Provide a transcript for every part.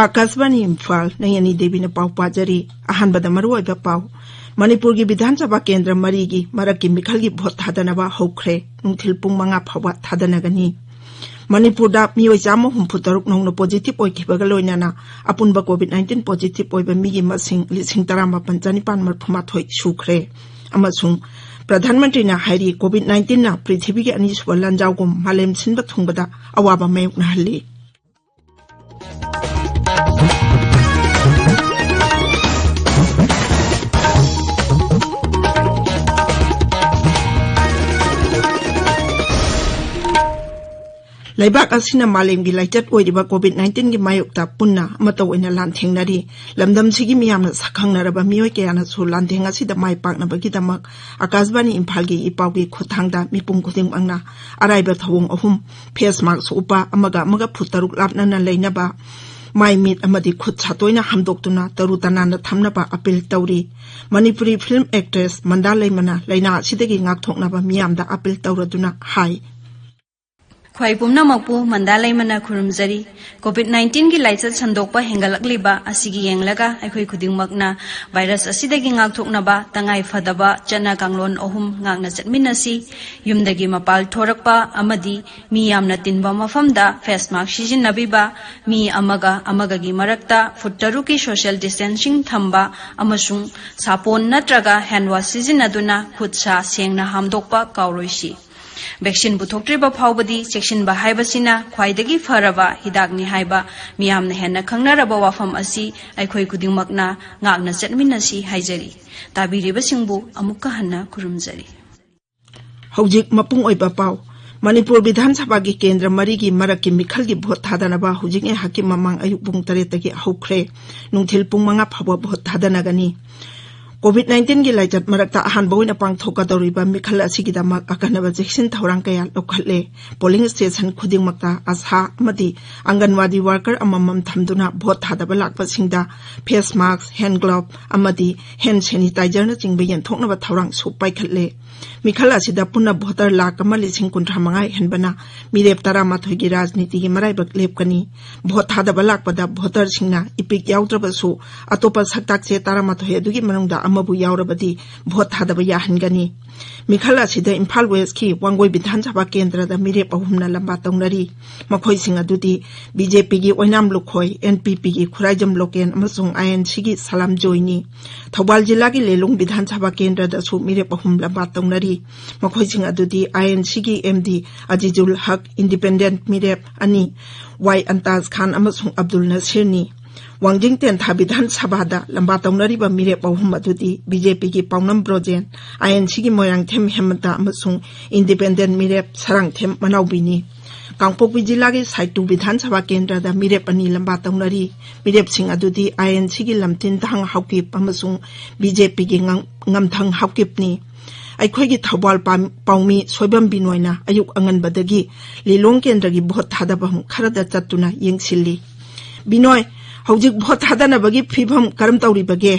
आकाशवाणी इम्फाल नयनी देवी ने पाव पाजरी अहानबद मरुओइबा पाव मणिपुर की विधानसभा केंद्र मरी की मरक की मिखल की भोट थादनबा हौख्रे नुंथिल पुंग 5 फावबा थादनगनी मणिपुर मियोइ 137 नौना पॉजिटिव ओइखिबगा लोइनाना अपुनबा कोविड-19 पॉजिटिव ओइबा मिगी मसिंग 19,994 सुख्रे अमसुंग प्रधानमंत्री ने हाइरी कोविड-19 ना पृथ्वी के अनिसुब लंजावगुम मालेम सिनबा थुंगबदा अवाबा मायोक्नहल्ली Laibak asina malem gi laitat oiriba COVID-19 gi mayokta punna amato oina lanthengnari lamdam sigi miyamna sakhangnaraba miyoi kayana su lantheng asida mai pakna bagi damak akasbani imphal gi ipau gi khothangda mipung khuding angna araiba thawung ahum face mask upa amaga phutaruk lapna na leinaba mai mit amadi khut chatoina hamdoktuna tarutanana thamnaba appeal tawri Manipuri film actress Mandalay mana laina sidagi ngakthoknaba miyamda appeal tawraduna hai Khwai pumna makpu Mandalay mana khurumjari COVID-19 gi laichat sandokpa hengalakliba asigi yenglaga aikhoi khudingmakna virus asidagi ngakthoknaba tangai fadaba chana kanglon ohum ngakna chatminasi yumdagi mapal thorakpa amadi mi yamna tinba mafamda face mask sijinnabiba mi amaga gi marakta futtaru ki social distancing thamba amasung sapon natraga hand wash sijinaduna khutsa sengna hamdokpa kawroisi Vaccine buthoktriba phawbadi section ba haibasina khwaidagi faraba hidakni haiba miyamna henna khangnaraba wafam asi aikhoi kudingmakna ngakna chatminasi haijari tabiriba singbu amukka hanna kurumjari Hojik mapung oiba paw Manipur Vidhansabha ki kendra mari ki marak ki mikhal ki bhot thadanaba hojik e hakim mamang ayuk pung taretagi hokre nungthil pung 5 phawba bhot thadanagani COVID-19 की लाइचत मरकता अहान बोइना पांगथोका दौरिबा मिखल असिगिदमक अकनबा जेक्सिन थौरांग कया लोखले polling station खुदिंगमक्ता आशा अमदी anganwadi worker अममम थमदुना भोट थादबा लाकपसिंगदा फेस मास्क हैंड ग्लोव अमदी हैंड सैनिटाइजर न चिंगबे यनथोकनबा थौरांग सु पाइखले मिखल असिदा पुना भोटर लाख 1,55,000 हेनबना मिरेप 13 की राजनीति की मराइबक लेपकनी भोट थादबा लाकपदा भोटर सिंगना इपिक याउद्रबसु अतोपा सक्ताक से 13 अदुगी मनुंगदा अमबु याउरबदी भोट थादबा याहनगनी मिखल असिदा इम्फाल वेस्ट की वांगोई विधानसभा केंद्रदा मिरेप अहुमना लंबा तौनरी मखोई सिंग अदुदी बीजेपी की ओइनाम लुखोई एनपीपी की खुराइजम लोकेन अमसुंग आईएनसी की सलाम जोइनी थौबाल जिला की लेलुंग विधानसभा केंद्रदा सु मिरेप अहुम लंबा तौनरी मखोई सिंग अदुदी आईएनसी की एमडी अजीजुल हक इंडिपेंडेंट मिरेप अनि वाई अंताज खान अमसुंग अब्दुल नसीरनी वांजिंग तेंथा विधानसभा लंबा तौनरीबा मिरेप अहुम अदुदी बीजेपी की पाउनम ब्रोजेन आईएनसी की मोयांगथेम हेमंता अमसुंग इंडिपेंडेंट मिरेप सरंगथेम मनाउबिनी कांगपोकपी जिला के साइटू विधानसभा केंद्र मिरेप अनि लंबा तौनरी मिरेप सिंह अदुदी आईएनसी की लमतिन तहंग हाउकिप अमसुंग बीजेपी की ngam हाउकिपनी अखोई थौबाल पाउमी सोयबम बिनोयना अयुक अंगनबदगी लिलोंग केंद्र की भोट थादबम खरदा चतुना येंगसिल्ली बिनोय हौजिक भोट थादनबगी फिभम करम तौरिबगे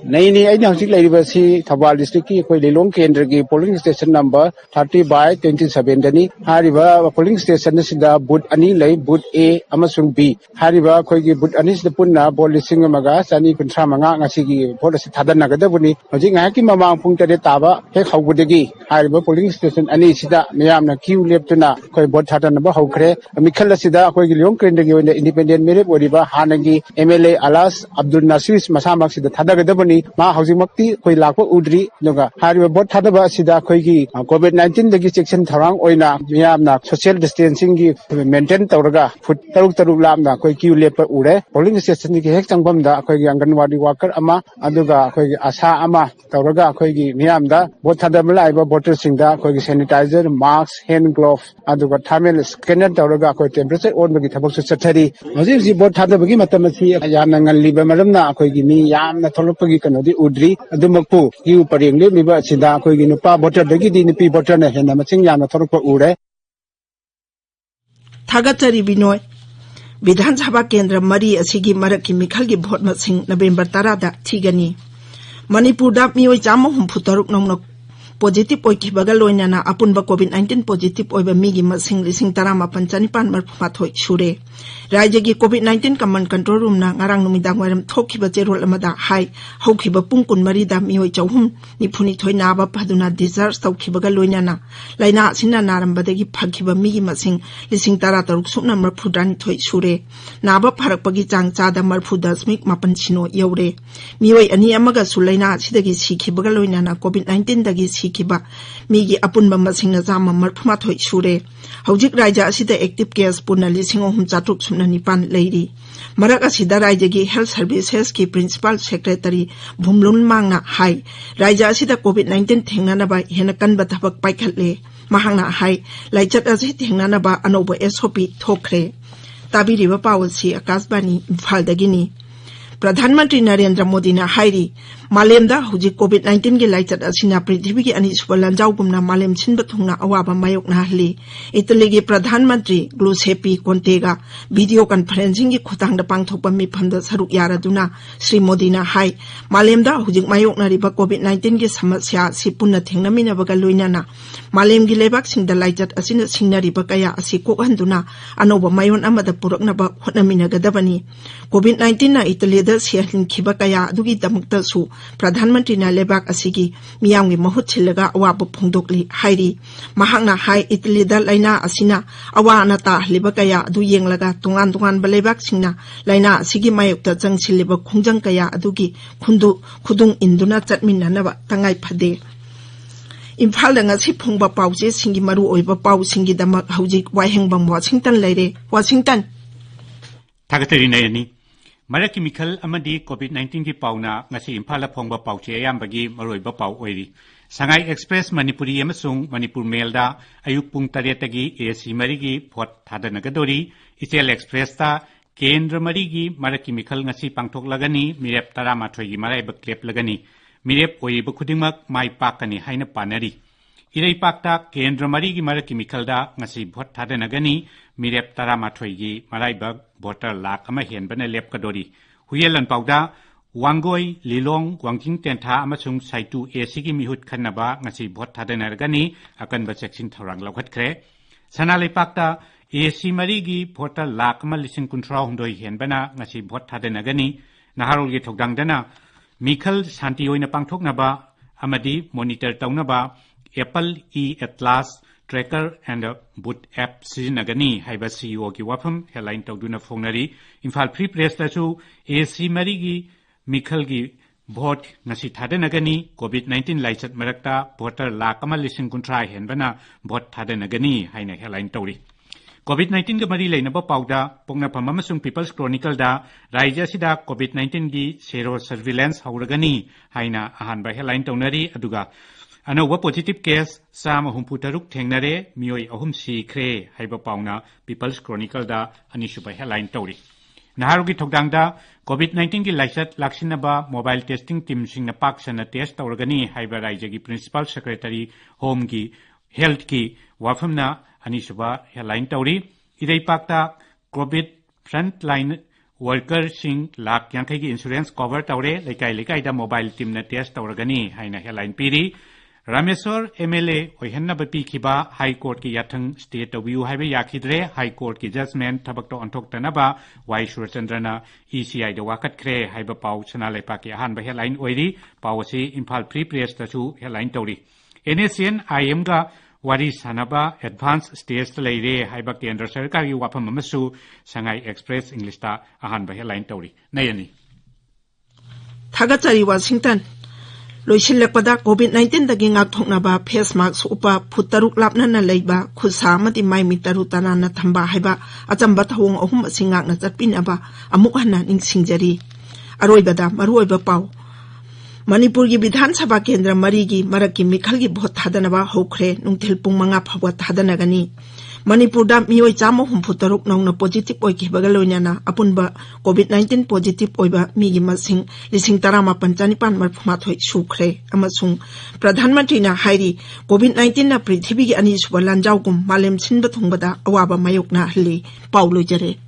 नहीं हजिक लेरिबसी थौबाल डिस्ट्रिक्ट की कोई लिलोंग केंद्र की पोलिंग स्टेशन नंबर 30/27 दनी हारिबा पोलिंग स्टेशन सिदा बूथ अनि लई बूथ ए अमसुंग बी हारिबा कोई की बूथ अनि सिदा पुन्ना बोलिसिंग मगा सनी कुंथ्रा मंगा ngasi की भोट से थादनगदबुनी हजिक ngah की ममांग पुंग तरे ताबा हे खौगुदगी हारिबा पोलिंग स्टेशन अनि सिदा मियामना क्यू लेप्तुना कोई भोट थादनबा हौखरे मिखल सिदा कोई की लिलोंग केंद्र की इंडिपेंडेंट मेरेप ओरिबा हानगी एमएलए अलास अब्दुल नसीर मसामक सिदा थादगदबुनी मा हौजिमक्ति कोई लाखो उद्री नगा हारिबा भोट थादबा सिदा कोई की कोविड-19 दगी सेक्शन थरांग ओइना मियामना सोशल डिस्टेंसिंग की मेंटेन तौरगा फुट तरुक लामना कोई क्यू लेप उरे पोलिंग स्टेशन की हेक चंगबमदा कोई आंगनवाड़ी वर्कर अमा अदुगा कोई आशा अमा तौरगा कोई की मियामदा भोट थादबा लाइबा वोटर सिंगदा कोई सैनिटाइजर मास्क हैंड ग्लोव अदुगा थर्मल स्कैनर तौरगा कोई टेंपरेचर ओनबगी थबक सचथरी हजि भोट थादबगी मतमसी यामना ngaliba maramna कोई की मी यामना थोलपगी कनोदी उद्री अदुमकपु क्यू परेंग लेमिबा सिदा कोई की नुपा वोटर दगी दी नुपी वोटर ने हेना मचिंग यामना थोरप उरे थागतरी बिनोय विधानसभा केंद्र मरी असिगी मरक की मिखल की भोट मसिंग नवेंबर 10 दा थीगनी मणिपुर दा मियोय 137 नौना पॉजिटिव ओइखिबगा लोइनाना अपुनबा कोविड-19 पॉजिटिव ओइबा मीगी मसिंग 13,948 सुरे राज्य की कोविड-19 कमन कंट्रोल रूम ना ngarang numidang waram thokhiba cherol amada hai hokhiba pung 24 da mioi chauhum nifuni thoi naba phaduna discharge tawkhibaga loinana laina sinna narambadagi phakhiba migi masing 13,000 sukna marphudani thoi sure naba pharakpagi chang chada marphudasmik mapan chino yaure mioi ani amaga sulaina sidagi sikhibaga loinana covid-19 dagi sikhiba migi apunba masing na jama marphuma thoi sure hojik raja asida active case punna 3,409 leiri marak asida raja gi health services ki principal secretary Bhumlun Mangna hai raja asida covid-19 thengnana ba hena kanba thabak paikhatle mahangna hai laichat asi thengnana ba anoba SOP thokre tabiriba pawasi akasbani Imphal dagini प्रधानमंत्री नरेंद्र मोदी ने हाईरी मालेमदा हुजी कोविड-19 के लाइचत असिना पृथ्वी की अनिसुब लंजाउगुमना मालेम सिनब थुंगना अवाबा मायोकना हली Italy के प्रधानमंत्री ग्लूसेपी कोंटेगा video conferencing की खुतांगदा पांगथोकबा मिफमदा सरुक यारादुना श्री मोदी ने हाई मालेमदा हुजी मायोकनारिबा कोविड-19 की समस्या सि पुन्ना थेंगनामिनबगा लोइनाना मालेम की लेबाक सिंगदा लाइचत असिना सिंगनारिबा कया असि कोकहंदुना अनोबा मायोन अमदा पुरकनबा होटनामिनगदबनी कोविड-19 ना इटली सियालिनखिबा कया अदुगी दमक्तसु प्रधानमंत्री ना लेबाक असिगी मियामगी महुत छिलगा अवाब फोंदोकली हाइरी महांगना हाई इटली दा लाइना असिना अवाना ताहलिबा कया अदु येंगलगा तोंगान तोंगान बलेबाक सिंगना लाइना असिगी मायोक्ता जंगसिलिबा खुंजंग कया अदुगी खुदुंग इंदुना चटमिननबा तंगाई फदे Imphal ngasi phongba pause singi maru oiba pau singi damak hojik Wahengbam Washington leire Washington Thagatari Nayani Maraki Mikhal amadi COVID-19 ki pauna ngasi Imphal phongba pauche ayambagi maroiba pau oiri Sangai Express Manipuri amasung Manipur Mail da ayuk pung 8 tagi AC marigi phot thadanagadori Ichel Express ta Kendra marigi Maraki Mikhal ngasi pangthoklagani mirep 18 gi maraiba klep lagani mirep oiba khudingmak mai pakani haina panari Irei pakta Kendra marigi Maraki Mikhal da ngasi phot thadanagani mirep 18 gi maraiba voter lak ama henbana lepkadori huyelan pauda wangoi lilong wangjing tentha amasung saitu AC gi mihut khanaba ngasi vote thadanargani akanba section thorang lawkhatkre sanalai pakta AC mari gi voter lak ama lising kunthra hundoi henbana ngasi vote thadanagani naharol gi thokdangdana Mikhal Shanti oina pangthoknaba amadi monitor tawnaba Apple Atlas Tracker and Boot app sizinagani haiba CEO ki wafam headline tawduna fongnari Imphal Free Press tasu AC marigi Mikhal gi vote ngasi thadanagani COVID-19 laichat marakta voter lakama lising kunthra henbana vote thadanagani haina headline tawri COVID-19 ga mari leinaba pauda pongna pham amasung People's Chronicle da raija sida COVID-19 gi zero surveillance hauragani haina ahanba headline tawnari aduga Anowa positive case sama humputaruk thengnare mioi ahum sikre haiba pauna People's Chronicle da anishuba headline tawri Naharugi thokdangda COVID-19 gi laisat laksinaba mobile testing team singna paksana test tawragani haiba raija gi principal secretary home gi health ki wafamna anishuba headline tawri idai pakta COVID frontline worker sing lak yankai gi insurance cover tawre lekai da mobile team na test tawragani haina headline piri Rameswar MLA oihanna bapi khiba High Court ki yathang state view haibe yakhidre High Court ki judgment thabak to anthok tanaba Y Surchandrana ECI da wakat khre haiba pau chanalai pa ki ahan ba headline oiri pawasi Imphal Free Press ta chu headline tawri NSN IM ga wari sanaba advance stage leire haiba kendra sarkar gi wafam amasu Sangai Express English ta ahan ba headline tawri Nayani Thagachari Washington Loisilakpada COVID-19 dagi ngakthoknaba face mask upa phutaruk lapnana leiba khusa mati mai mitaru tanana thamba haiba achamba thawong ahum asingak na chatpinaba amuk hana ningsingjari aroibada maruoiba pau Manipur gi Vidhan Sabha Kendra mari gi maraki Mikhal gi vote thadanaba hokre nungthil pung 5 phawa thadanagani Manipur da mioi chamo humputaruk nongna positive oikibaga loinana apunba COVID-19 positive oiba migi masing 13,948 sukre amasung Pradhanmantri na hairi COVID-19 na prithvi gi ani suba lanjaugum malem sinba thungbada awaba mayokna hli paulojare